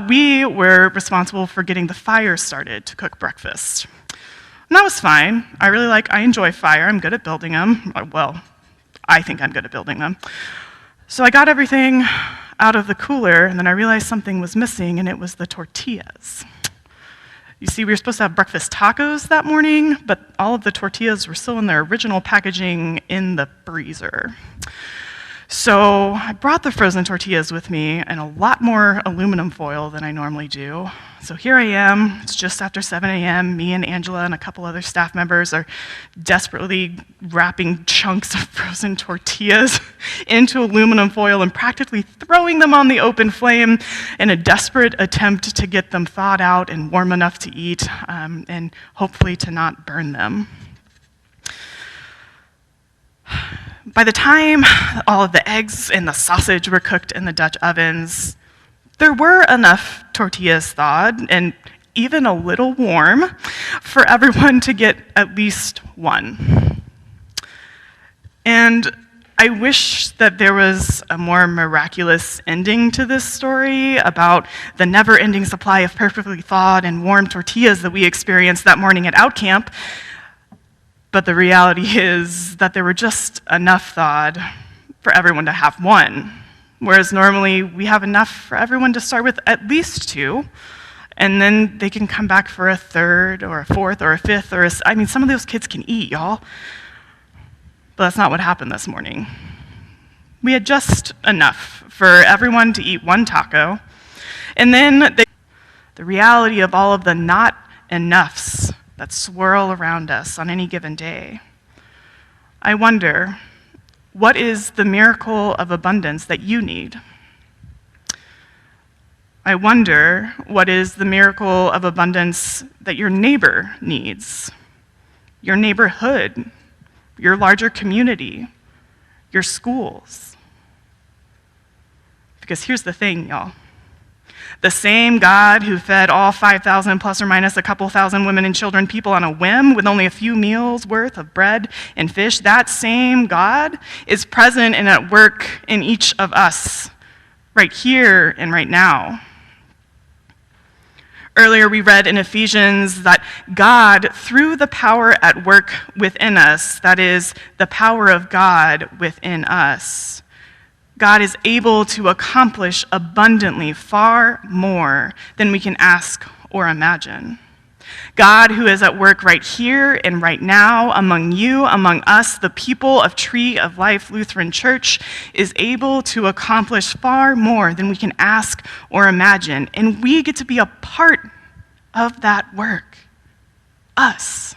We were responsible for getting the fire started to cook breakfast. And that was fine. I enjoy fire. I'm good at building them. Well, I think I'm good at building them. So I got everything out of the cooler, and then I realized something was missing, and it was the tortillas. You see, we were supposed to have breakfast tacos that morning, but all of the tortillas were still in their original packaging in the freezer. So I brought the frozen tortillas with me and a lot more aluminum foil than I normally do. So here I am, it's just after 7 a.m. Me and Angela and a couple other staff members are desperately wrapping chunks of frozen tortillas into aluminum foil and practically throwing them on the open flame in a desperate attempt to get them thawed out and warm enough to eat, and hopefully to not burn them. By the time all of the eggs and the sausage were cooked in the Dutch ovens, there were enough tortillas thawed and even a little warm for everyone to get at least one. And I wish that there was a more miraculous ending to this story about the never-ending supply of perfectly thawed and warm tortillas that we experienced that morning at Out Camp. But the reality is that there were just enough thawed for everyone to have one, whereas normally we have enough for everyone to start with at least two, and then they can come back for a third or a fourth or a fifth, some of those kids can eat, y'all. But that's not what happened this morning. We had just enough for everyone to eat one taco, and then the reality of all of the not enoughs that swirl around us on any given day. I wonder, what is the miracle of abundance that you need? I wonder, what is the miracle of abundance that your neighbor needs? Your neighborhood, your larger community, your schools. Because here's the thing, y'all. The same God who fed all 5,000 plus or minus a couple thousand women and children, people on a whim with only a few meals worth of bread and fish, that same God is present and at work in each of us, right here and right now. Earlier we read in Ephesians that God, through the power at work within us, that is, the power of God within us, God is able to accomplish abundantly far more than we can ask or imagine. God, who is at work right here and right now among you, among us, the people of Tree of Life Lutheran Church, is able to accomplish far more than we can ask or imagine. And we get to be a part of that work. Us.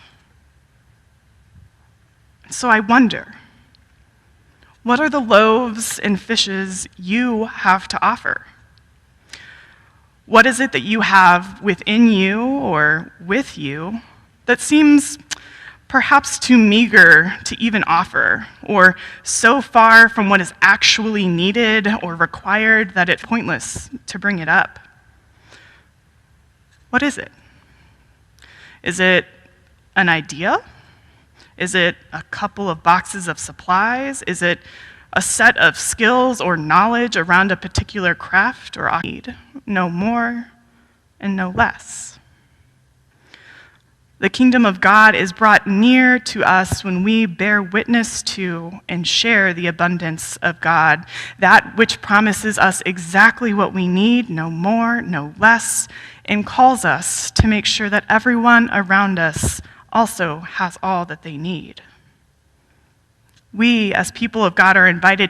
So I wonder, what are the loaves and fishes you have to offer? What is it that you have within you or with you that seems perhaps too meager to even offer, or so far from what is actually needed or required that it's pointless to bring it up? What is it? Is it an idea? Is it a couple of boxes of supplies? Is it a set of skills or knowledge around a particular craft or need? No more and no less. The kingdom of God is brought near to us when we bear witness to and share the abundance of God, that which promises us exactly what we need, no more, no less, and calls us to make sure that everyone around us also has all that they need. We, as people of God, are invited